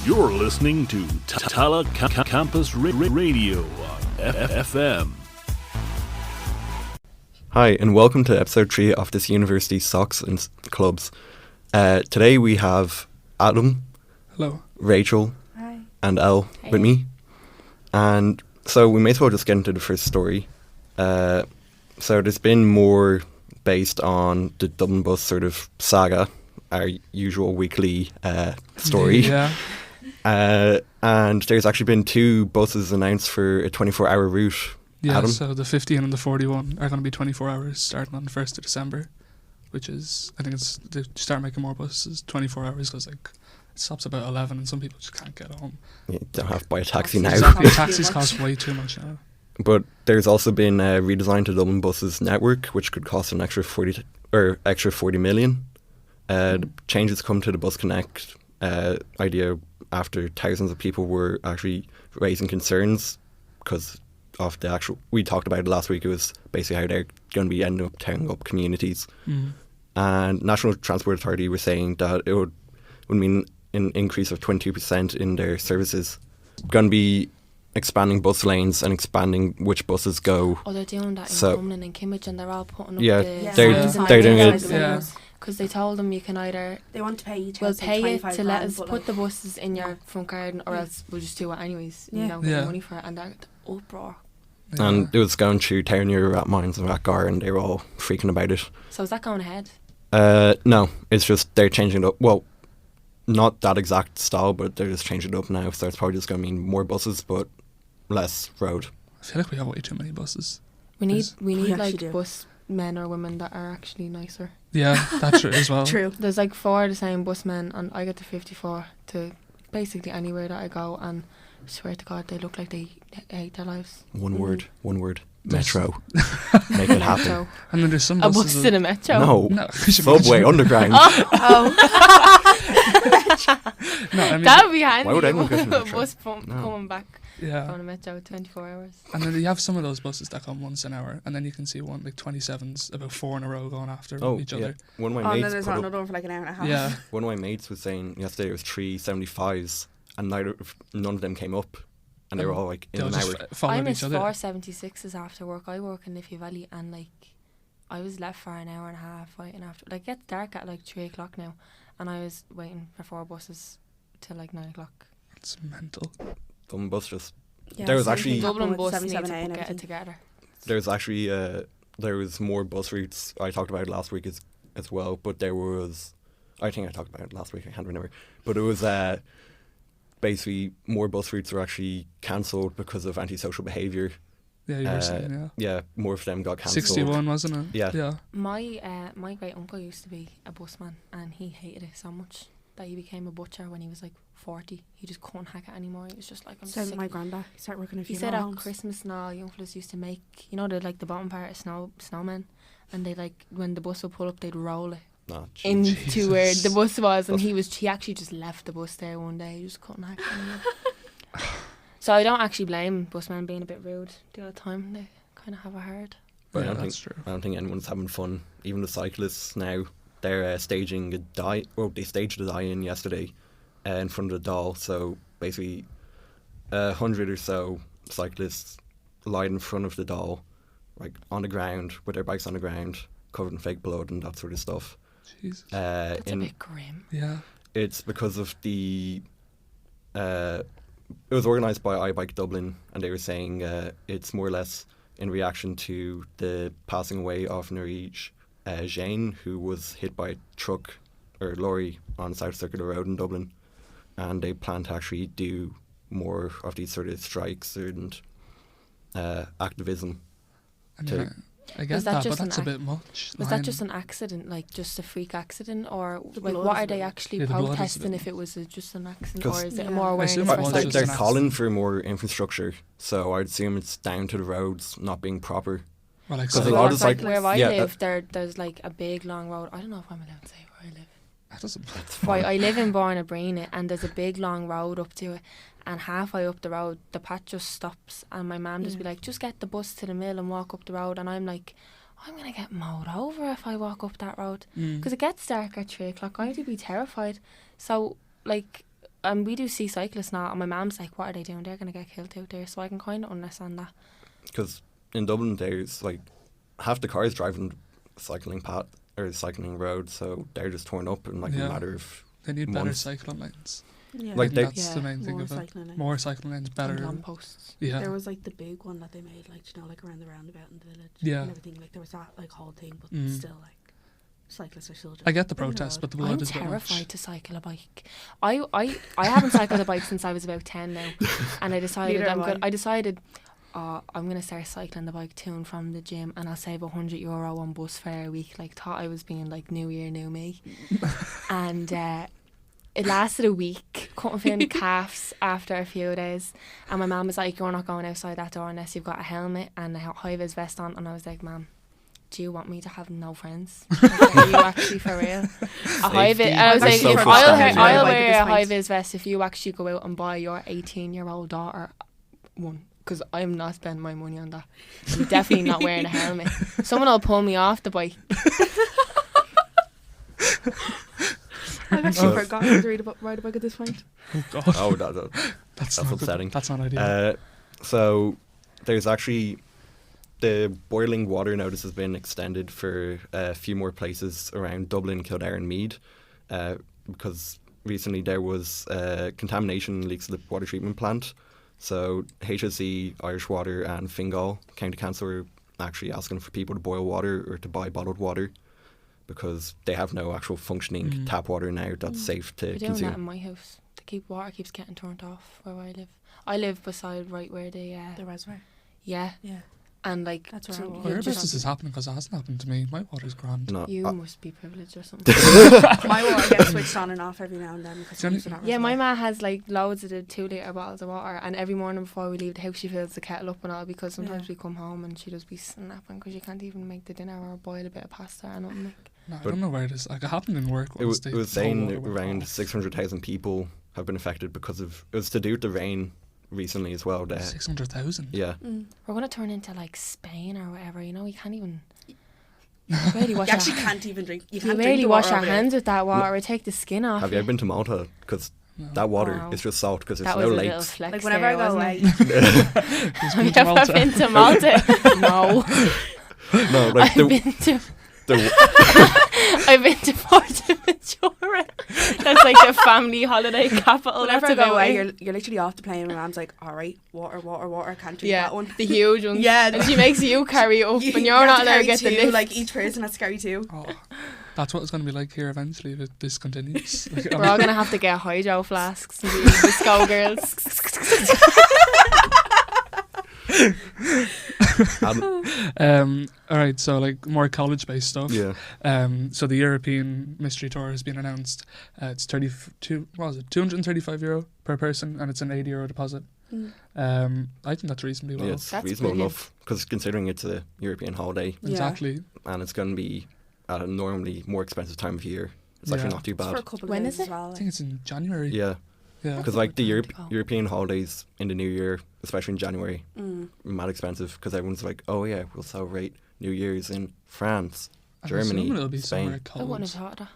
You're listening to Tala Campus Radio on FM. Hi, and welcome to episode 3 of this university Socs and Clubs. Today we have Adam, hello, Rachel, hi, and Elle with me. And so we may as well just get into the first story. So there's been more based on the Dublin bus sort of saga, our usual weekly story. Yeah. And there's actually been 2 buses announced for a 24-hour route. Yeah, Adam? so the 15 and the 41 are going to be 24 hours starting on the 1st of December, which is, I think it's, they start making more buses 24 hours because like it stops about 11 and some people just can't get home. You don't have to buy a taxi now. Exactly, taxis cost way too much now. But there's also been a redesign to Dublin Buses network, which could cost an extra 40 million. The changes come to the Bus Connect idea after thousands of people were actually raising concerns because of the actual. We talked about it last week. It was basically how they're going to be ending up tearing up communities. And National Transport Authority were saying that it would mean an increase of 22% in their services. Going to be expanding bus lanes and expanding which buses go. Oh, they're doing that in Dublin and Kimmage, and they're all putting up they're doing it. Yeah. Because they told them you can either they want to pay you. We'll pay it to let us but put the buses in your front garden, or else we'll just do it anyways. You don't get money for it, and they're uproar. Yeah. And it was going through town near Rathmines and Rathgar, and they were all freaking about it. So is that going ahead? No, it's just they're changing it up. Well, not that exact style, but they're just changing it up now. So it's probably just going to mean more buses, but less road. I feel like we have way too many buses. We need like do. bus men or women that are actually nicer. Yeah, that's true as well. True. There's like 4 of the same bus men, and I get to 54 to basically anywhere that I go, and I swear to God they look like they hate their lives. One word. There's- Metro. Make it happen. So, And then there's some a buses. bus in a metro. No, you should subway, imagine. underground. No, I mean, That would be handy. Why would anyone go to the A metro? bus No. coming back yeah. on a metro 24 hours. And then you have some of those buses that come once an hour, and then you can see one like 27s, about 4 in a row going after each yeah. other. One of Oh, my and mates then there's put up, another one for like an hour and a half. Yeah. one of my mates was saying yesterday it was 3 75s, and none of them came up, and they were all like in They'll an just hour. follow I each missed other. 4 76s after work. I work in Liffey Valley, and like I was left for an hour and a half waiting after. Like it gets dark at like 3 o'clock now, and I was waiting for 4 buses till like 9 o'clock. It's mental. Dublin bus just. Yeah, There was same actually- thing Dublin happened with bus needs 77A to and get it everything. together. There's actually there was more bus routes I talked about last week as well, but there was, I think I talked about it last week, I can't remember, but it was basically more bus routes were actually cancelled because of antisocial behaviour. Yeah, you were saying, yeah. Yeah, more of them got cancelled. 61, wasn't it? Yeah. Yeah. My great uncle used to be a busman, and he hated it so much that he became a butcher when he was like 40. He just couldn't hack it anymore. He was just like, I'm So sick. my granddad started working a He few said at homes. Christmas and all, young fellas used to make, you know, the bottom part of snowmen, and they like when the bus would pull up, they'd roll it Oh, into where the bus was, and That's- he actually just left the bus there one day. He just couldn't hack it anymore. So I don't actually blame busmen being a bit rude the other time. They kind of have a hard. But Yeah, I don't that's think true. I don't think anyone's having fun. Even the cyclists now, they're staging a die. Well, they staged a die-in yesterday in front of the Dáil. So basically, 100 or so cyclists lied in front of the Dáil, like on the ground with their bikes on the ground, covered in fake blood and that sort of stuff. Jesus. That's a bit grim. Yeah. It's because of the. It was organised by iBike Dublin, and they were saying it's more or less in reaction to the passing away of Norige Jane, who was hit by a truck or lorry on South Circular Road in Dublin, and they plan to actually do more of these sort of strikes and activism. I mean, to- I get Is that that, but just that's a an bit much. Was that just an accident, like just a freak accident, or The like blood what is are a they bit- actually Yeah, the blood is a protesting bit- if it was just an accident, 'Cause- or is it Yeah. more I awareness assume for it was They're, just they're an calling for more infrastructure, so I'd assume it's down to the roads not being proper. Well, like, 'Cause so a lot of like cyclists- where I yeah, live, there's like a big long road. I don't know if I'm allowed to say where I live. that doesn't. Right, I live in Bornabreen, and there's a big long road up to it, and halfway up the road the path just stops, and my mum just be like, just get the bus to the mill and walk up the road, and I'm like, I'm gonna get mowed over if I walk up that road, because it gets dark at 3 o'clock. I'd be terrified. So like we do see cyclists now, and my mum's like, what are they doing? They're going to get killed out there. So I can kind of understand that. Because in Dublin, there's like half the cars driving cycling path or cycling road, so they're just torn up in like a matter of They need better months. cycling lanes. Yeah. Like That's the main thing more of it. cycling lanes. More cycling lanes, better. And lampposts. Yeah. There was like the big one that they made, like, you know, like around the roundabout in the village. Yeah. And everything. Like there was that like whole thing, but still, like, cyclists are still just. I get the on protest, road. but the I'm blood is a bit terrified much. to cycle a bike. I haven't cycled a bike since I was about 10 now, and I decided Neither have I. I decided I'm gonna start cycling the bike to and from the gym, and I'll save €100 on bus fare a week. Like, thought I was being like New Year, new me, and it lasted a week. Couldn't feel any calves after a few days, and my mum was like, "You're not going outside that door unless you've got a helmet and a high-vis vest on." And I was like, "Mum, do you want me to have no friends? Like, are you actually for real?" A high-vis. I was That's like, so if frustrating. I'll Like, at wear this a point. high-vis vest if you actually go out and buy your 18-year-old daughter one. Because I'm not spending my money on that. I'm definitely not wearing a helmet. Someone will pull me off the bike. I've actually forgotten to ride a bike at this point. Oh god. Oh, That's not not upsetting. That's not ideal. so there's actually the boiling water notice has been extended for a few more places around Dublin, Kildare and Meath, because recently there was contamination leaks at the water treatment plant. So HSE, Irish Water and Fingal County Council are actually asking for people to boil water or to buy bottled water because they have no actual functioning tap water now that's safe to We're doing that in consume. my house. Water keeps getting turned off where I live. I live beside right where the reservoir. yeah, Yeah. and like That's where so I was. Well, your you just- business is happening because it hasn't happened to me. My water's grand. No, you must be privileged or something. My water gets switched on and off every now and then because Johnny- it's not Yeah, my reservoir. ma has like loads of the 2-litre bottles of water, and every morning before we leave the house she fills the kettle up and all, because sometimes Yeah. we come home and she just be snapping because you can't even make the dinner or boil a bit of pasta or nothing. Like. No, I But don't know where it is. Like, it happened in work it once. was saying around 600,000 people have been affected because of it was to do with the rain recently as well. 600,000. Yeah, We're gonna turn into like Spain or whatever. You know, you can't even. You really wash You actually your, can't even drink. You you can't drink really the wash water your over there. hands with that water or take the skin off. have you ever been to Malta? Because No. that water Wow. is just salt because there's That no was a little lakes. flex Like whenever I there, go wasn't away, it? Who's Have been you to ever Malta? been to Malta? No. No, like I've been to the I've been to Forteventura. That's like the family holiday capital. whenever That's I go about away, it. you're literally off the plane and my mom's like, all right, water, can't drink Yeah, that one. the huge ones. Yeah, and she makes you carry it up, and you're have not to allowed to carry get the two, lift. like each person has to carry two. Oh, that's what it's going to be like here eventually if this continues. Like, We're all gonna have to get hydro flasks and be disco girls. all right, so like more college-based stuff. yeah. So the European Mystery Tour has been announced. It's €235 per person, and it's an €80 deposit. I think that's reasonably well. Yeah, it's That's reasonable brilliant. enough because considering it's a European holiday Yeah. Exactly. and it's going to be at a normally more expensive time of year, it's actually Yeah. not too It's for a bad. couple of When days is as it? well. I think it's in January. Yeah, Yeah. because like the Good time to go. European holidays in the new year, especially in January, Mm. mad expensive because everyone's like, oh yeah, we'll celebrate New Year's in France, I'm Germany, assuming it'll be Spain. somewhere I cold. wouldn't have thought that.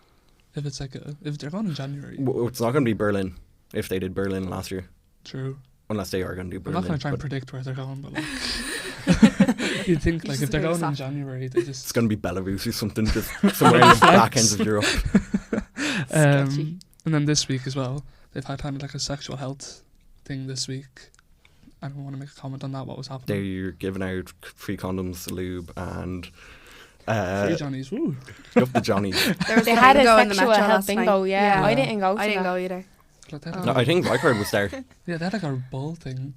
If it's like if they're going in January. It's not going to be Berlin if they did Berlin last year, True. unless they are going to do I'm Berlin. not going to try and but predict where they're going, but like you'd think like just if they're a bit going in soft. January, they it's just going to be Belarus or something, just somewhere in the back ends of Europe. Sketchy. And then this week as well, they've had kind of like a sexual health thing this week. I don't want to make a comment on that. What was happening? They're giving out free condoms, lube, and Free Johnnies, woo! up the Johnnies. There was They the had a bingo in the sexual Metro health last night. bingo. Yeah, I Yeah. didn't go. To I didn't that. go either. Like they had Oh. like No, I think Vicard was there. yeah, they had like a bull thing.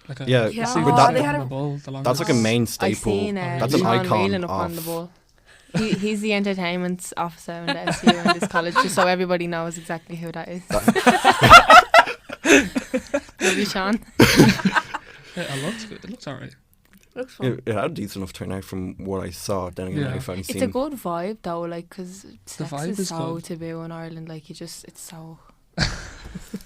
Like a Yeah, Yeah. seagull but that- on they had a a- bull. The That's like a longest. main I staple. seen That's an Sean icon reeling up on the of. ball. He's the entertainment officer in the SU in this college, just so everybody knows exactly who that is. Love you, Sean. Yeah, it looks good. It looks alright. Looks fun. It had a decent enough turnout from what I saw. Then again, Yeah. I've only It's a seen. good vibe though, like, because sex vibe is is so good. taboo in Ireland. Like, it's so.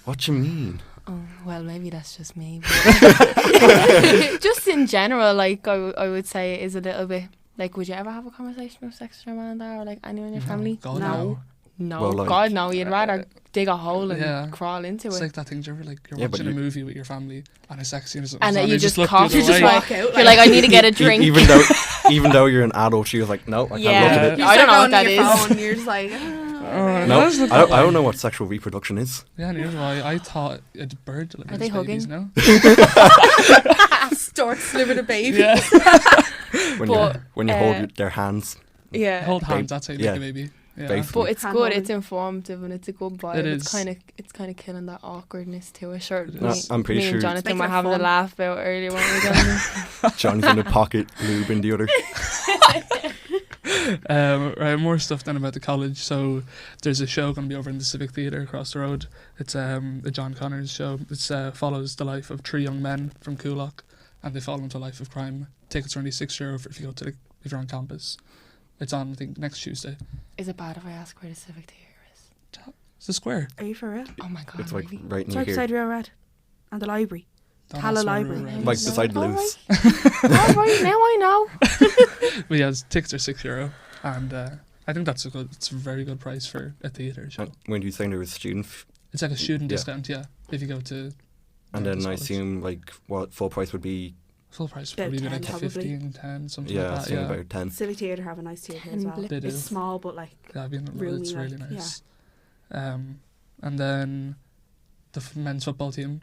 What you mean? Oh, well, maybe that's just me. But just in general, like, I would say it is a little bit. Like, would you ever have a conversation with sex with your man there, or like anyone in your family? God, No. no. No, Well, like- God, no. You'd rather dig a hole and crawl into It's it. like that thing. You're like you're Yeah, but watching a you- movie with your family and a sex scene or something, And then on, you just look cough, the you other just way. walk out. You're like, I need to get a drink. Even though you're an adult, she was like, no, I can't look at it. You I don't start know what going that on your is. phone, you're just like, No, Does look I that don't way. know what sexual reproduction is. Yeah, neither do I thought a bird delivers Are they babies, hugging? no? storks living a baby. Yeah. When you hold their hands. Yeah. Hold hands, that's how you make a baby. Yeah. Basically. But it's Hand good. holding. It's informative and it's a good vibe. It It's is. kind of killing that awkwardness to a shirt. No, I'm pretty me sure- and Jonathan It's were making it having a fun. laugh about earlier when we done this. Johnny's in the pocket, lube in the other. Right, more stuff then about the college. So there's a show going to be over in the Civic Theater across the road. It's a John Connors show. It follows the life of 3 young men from Coolock, and they fall into a life of crime. Tickets are only €6 if you go to if you're on campus. It's on, I think, next Tuesday. Is it bad if I ask where the Civic Theater is? It's the square. Are you for real? Oh my God, It's like really? right It's near right here. beside Real Red. And the library. Don't Tala ask where Library. we're at. Like beside the All loose. All right, now I know. But yeah, tickets are €6, and I think it's a very good price for a theatre show. When you saying there was student, It's like a student Yeah. discount, yeah. If you go to, and then this I college. assume like what full price would be. Full price About probably be 10 like probably. 15, 10, something Yeah, like I that. assume Yeah, about 10. Civic Theatre have a nice theatre as well. They do. It's small, but like, yeah, roomy, it's really like, nice. And then the men's football team,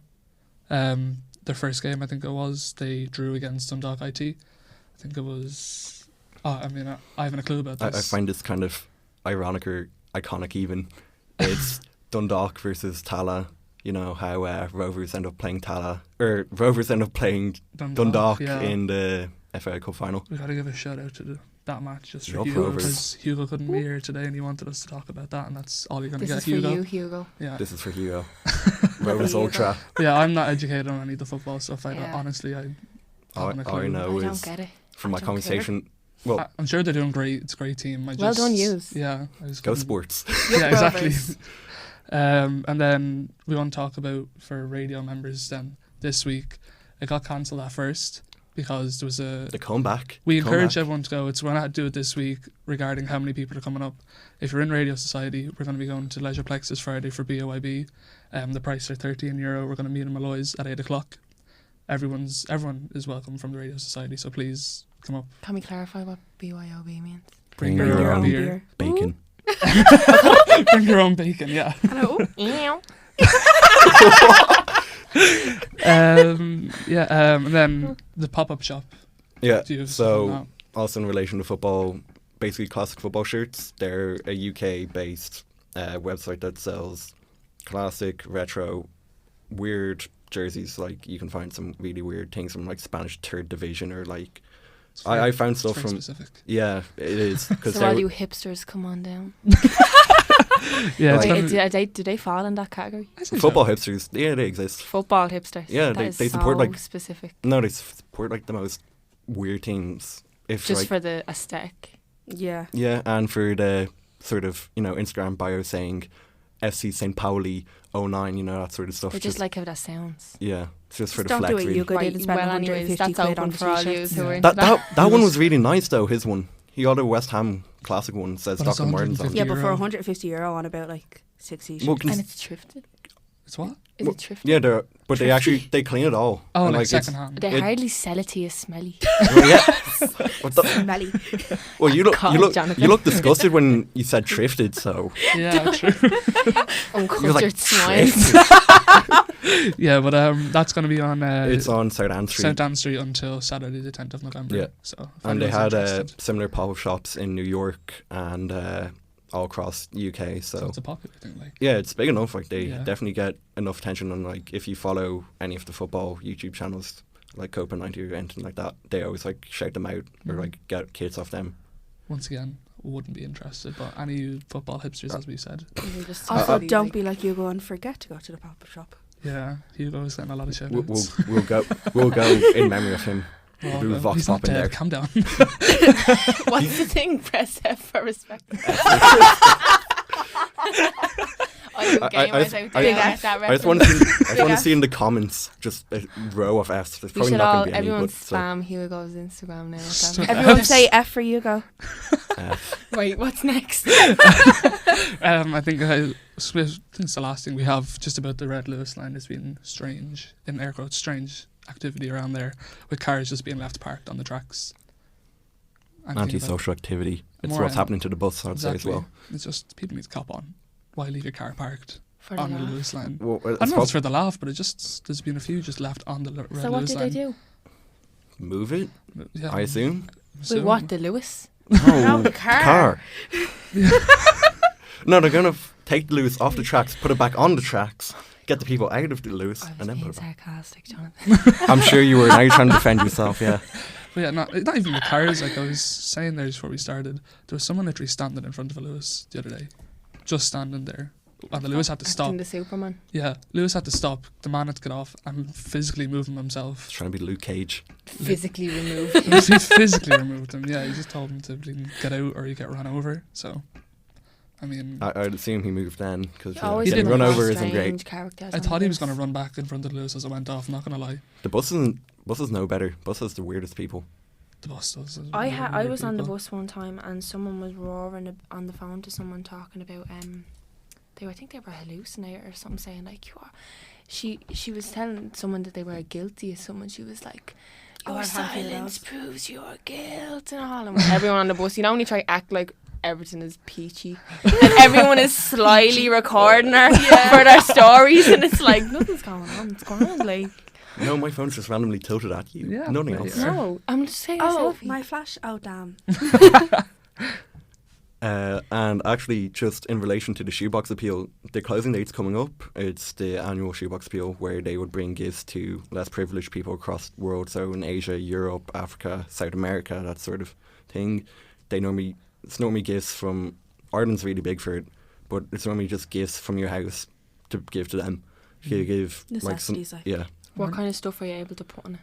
their first game I think it was, they drew against Dundalk IT. I think it was. I haven't a clue about I this. find this kind of ironic or iconic even. It's Dundalk versus Tala. You know how Rovers end up playing Dundalk yeah. in the FA Cup final. We got to give a shout out to that match just for Yup, Hugo, Rovers. because Hugo couldn't be here today and he wanted us to talk about that, and that's all you're going to This get, is for Hugo. you, Hugo. Yeah. This is for Hugo. Rovers Hugo. Ultra. Yeah, I'm not educated on any of the football stuff. Yeah. Honestly, I All haven't a clue. I know I don't is get it. from I my don't conversation. Well, I'm sure they're doing great. It's a great team. Well done, yous. Yeah. I just go couldn't- sports. Yeah, exactly. Rovers. And then we want to talk about, for radio members then, this week, it got cancelled at first because there was The comeback. we encourage Comeback. everyone to go. It's we're not do it this week regarding how many people are coming up. If you're in Radio Society, we're going to be going to Leisureplex this Friday for BOIB. The price are €13. We're going to meet in Malloy's at 8 o'clock. Everyone is welcome from the Radio Society, so please come up. Can we clarify what BYOB means? Bring Bring your your own own beer. Bacon. Bring your own bacon, yeah. hello. And then the pop-up shop. Yeah. Do you have something on So also in relation to football, basically classic football shirts. They're a UK-based website that sells classic, retro, weird jerseys. Like you can find some really weird things from like Spanish third division or like. It's very- I found it's stuff very from. specific. Yeah, it is because So all you hipsters, come on down. Yeah, it's Like- gonna- Do they fall in that category? I think football so. hipsters. Yeah, they exist. Football hipsters. Yeah, That is they support, so like- specific. No, they support like the most weird teams. If Just like, for the aesthetic. Yeah. yeah, and for the sort of Instagram bio saying FC St Pauli 09, that sort of stuff. They just like how that sounds. Yeah, it's just for the Don't flex. do it. really. You go in and spend well, 150 anyways, that's quid open on for all you t-shirts. who are Yeah. into That one was really nice though. His one, he got a West Ham classic one. Says But it's Stockton Martins on. €150. Yeah, but for €150 €150 on about like 60 Well, shirts. And it's thrifted. It's what? Is Well, it thrifted? Yeah, but they actually they clean it all. Oh, And, like it's- second hand. They it- hardly sell it to you smelly. Well, yeah. What the- Smelly. well, you God, Jonathan. look disgusted when you said thrifted. So Yeah, true. you're like Uncultured swines. thrifted. Yeah, but that's going to be on It's on South Anne Street. St Anne Street until Saturday the 10th of November. Yeah. So if And they anyone's had interested. similar pop-up shops in New York and all across UK. So So it's a popular thing. Like, yeah, it's big enough. Like they Yeah. definitely get enough attention. And like if you follow any of the football YouTube channels, like Copa 90 or anything like that, they always like shout them out or Mhm. like get kits off them. once again, wouldn't be interested, but any football hipsters, as we said. You're just Also, totally don't like- be like Hugo and forget to go to the pop-up shop. Yeah, Hugo's getting a lot of shout We'll, outs. we'll go in memory of him. Well, do Vox he's not Pop in dead. there. Calm down. What's the thing? Press F for respect. I do gamers out there. Get that I just want to see in the comments just a row of F's. There's We probably should not all, going to be any. everyone But, so, spam Hugo's Instagram now. Everyone say F for Hugo. Wait, what's next? I think since the last thing we have just about the Red Lewis line has been strange, in air quotes, strange activity around there with cars just being left parked on the tracks. Anti-social activity. It's More what's in- happening to the bus, I'd say, as Exactly. well. It's just people need to cop on. Why leave your car parked For the on the laugh. Lewis line? Well, I don't know if it's for the laugh, but there's been a few just left on the Red So what Lewis did line. they do? Move it, Yeah, I assume. Wait, what? The Lewis? No, the car. No, they're going to take the Lewis off the tracks, put it back on the tracks, get the people out of the Lewis, I was and then being put it back. sarcastic, Jonathan. I'm sure you were. Now you're trying to defend yourself, yeah. But yeah, not even the cars. Like I was saying there before we started, there was someone literally standing in front of a Lewis the other day, just standing there, and the Lewis had to stop. Acting the Superman. Yeah, Lewis had to stop. The man had to get off and physically move him himself. It's trying to be Luke Cage. Physically removed. He physically removed him. Yeah, he just told him to get out or you get run over. So, I mean, I'd assume he moved then, because Always getting been run a over isn't strange great. characters I on thought he was the going to Lewis. run back in front of Lewis as it went off. Not going to lie, The buses know better. Buses the weirdest people. the bus does. I was on the bus one time and someone was roaring on the phone to someone talking about I think they were hallucinating or something, saying like you are. She was telling someone that they were guilty of someone. She was like, Oh, your I've had silence heroes. proves your guilt and all. And everyone on the bus, you know, when you try to act like everything is peachy and everyone is slyly recording her for their stories, and it's like nothing's going on. It's grand, like. No, my phone's just randomly tilted at you. Yeah, Nothing but else. yeah. No, I'm just saying a Oh, selfie. my flash. Oh, damn. And actually, just in relation to the shoebox appeal, the closing date's coming up. It's the annual shoebox appeal where they would bring gifts to less privileged people across the world. So in Asia, Europe, Africa, South America, that sort of thing. It's normally gifts from, Ireland's really big for it, but it's normally just gifts from your house to give to them. You give like some, Necessities, like yeah. What kind of stuff are you able to put in it?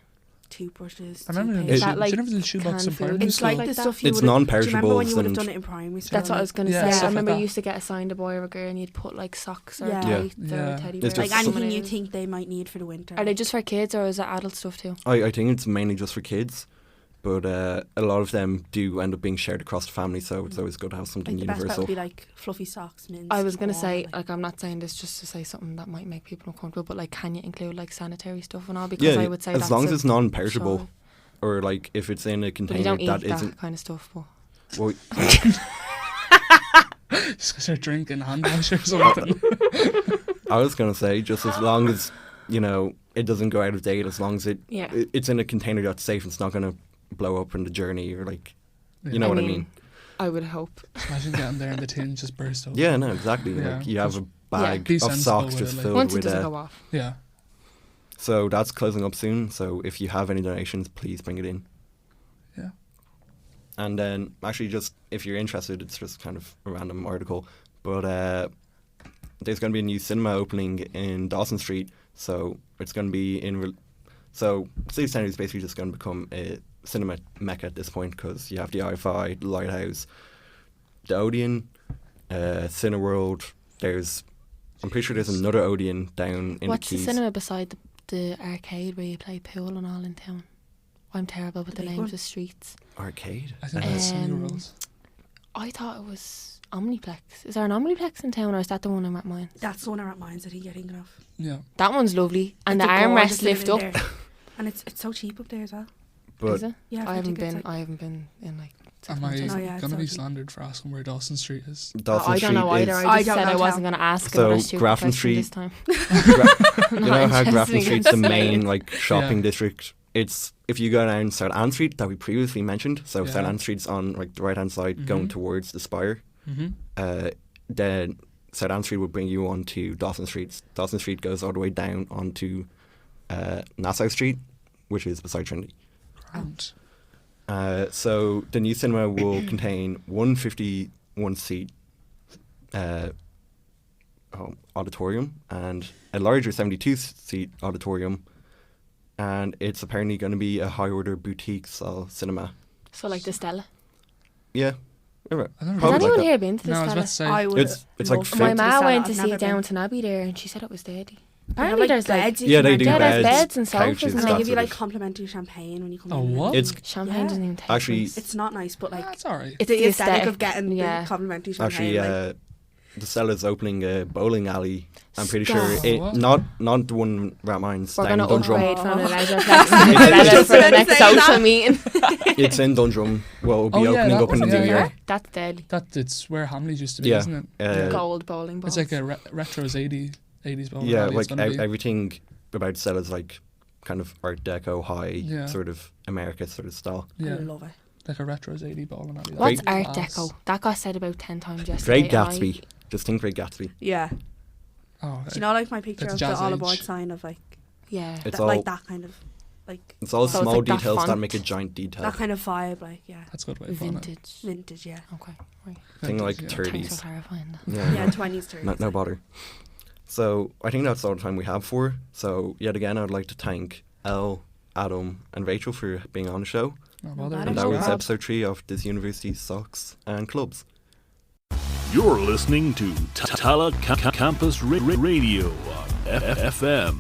toothbrushes. I remember toothpaste. Is that like do you remember the shoebox in canned primary food? It's like school? the that? stuff you It's would. Do you remember non-perishables when you would have and- done it in primary school? That's what I was going to Yeah, say. stuff I like remember that. you used to get assigned a boy or a girl and you'd put like socks or Yeah. tights Yeah. or teddy It's bears. like just anything in you it. think they might need for the winter. Are they just for kids or is it adult stuff too? I think it's mainly just for kids, but a lot of them do end up being shared across the family, so it's always good to have something like the best bet universal. would be like fluffy socks, mints. I was going to warm, say, like- like, I'm not saying this just to say something that might make people uncomfortable, but like, can you include like sanitary stuff and all? Because Yeah, I would say as that's long as a it's non-perishable, choice. or like if it's in a But you container don't eat that that isn't. kind of stuff. But Well, Just start drinking hand wash or something. I was gonna say just as long as it doesn't go out of date, as long as yeah, it's in a container that's safe, it's not gonna blow up in the journey or like Yeah. know what I mean. I would hope. Imagine getting there and the tin just burst open. Yeah, no, exactly. Yeah. Like you have a bag Be of sensible socks with just it, like- filled Once it with doesn't go off. Yeah. So that's closing up soon. So if you have any donations, please bring it in. Yeah. And then, actually, just if you're interested, it's just kind of a random article, but there's going to be a new cinema opening in Dawson Street. So it's going to be so City Centre is basically just going to become a cinema mecca at this point, because you have the I-Fi, the Lighthouse, the Odeon, Cineworld. I'm pretty sure there's another Odeon down in What's the the Keys. cinema beside the arcade where you play pool and all in town? I'm terrible with The the big names one? of streets. Arcade? I think that's Sunny Um, World. I thought it was Omniplex. Is there an Omniplex in town or is that the one I'm at mine? That's the one I'm at mine that you're thinking of. Yeah. That one's lovely. And It's the a gorgeous armrest lift up. living there. And it's so cheap up there as well. But Is it? Yeah, I haven't tickets, been. like- I haven't been in like. 6 Am I months or Oh, something. yeah, it's going to be so cheap. slandered for asking where Dawson Street is? Dawson I don't know Street either. is- I I just don't said know I too. wasn't going to ask So, another stupid Grafton question Street- this time. you know how Grafton Street's the main like. like shopping Yeah. district. It's if you go down South Anne Street that we previously mentioned. So Yeah. South Anne Street's on like the right hand side, going Mhm. towards the Spire. Mm-hmm. Then South Anne Street will bring you on to Dawson Street. Dawson Street goes all the way down onto Nassau Street, which is beside Trinity. And So the new cinema will contain 151 seat auditorium and a larger 72 seat auditorium, and it's apparently going to be a high order boutique style cinema. So like the Stella. Yeah, Alright. I've never Has Probably been. anyone like here been to this No, I was about fella? to say. I would. It's like love fifty- My to ma the went to cellar. I've see never been. Downton Abbey there, and she said it was deadly. They have, Apparently like, there's like beds you Yeah, can they rent do out. there's beds, beds and sofas couches, and And that they like give you sort like of- complimentary champagne when you come Oh, in. what? It's champagne Yeah. doesn't even taste Actually- nice. It's not nice, but like That's alright. It's the the aesthetic aesthetic. of getting Yeah. the complimentary champagne. Actually, like, the seller's opening a bowling alley. I'm pretty Stop. sure it What? not the one around mine's We're down going in to Dundrum. upgrade from a Oh. leisure flex to It's- the it's- for the next Say that. social meeting. It's in Dundrum. Well, it'll be Oh, yeah, opening that up in the one, new yeah, year. yeah. That's deadly. It's where Hamleys used to be, Yeah. isn't it? Gold bowling balls. It's like a retros 80s bowling Yeah, alley. like It's gonna be. everything about the cellar's like kind of Art Deco, high Yeah. sort of America sort of style. Yeah, I love it. like a retros 80 bowling alley. What's That's Art class. Deco? That got said about 10 times yesterday. Great and Gatsby. Just think Great Gatsby. Yeah. Oh, Do you know like my picture That's of the jazz all age. aboard sign of like Yeah. It's that, all like that kind of like it's all So it's small like that details that font. make a giant detail. that kind of vibe, like yeah. that's a good way of putting it. Vintage. Vintage, yeah. Okay. Right. Thing like Yeah. 30s. Thanks for clarifying that. Yeah, Yeah, 20s, 30s. no bother. So I think that's all the time we have for. So yet again, I'd like to thank Elle, Adam, and Rachel for being on the show. No bother. bad. And No that was problem. episode 3 of this university's Socs and Clubs. You're listening to Tala Campus Radio on FM.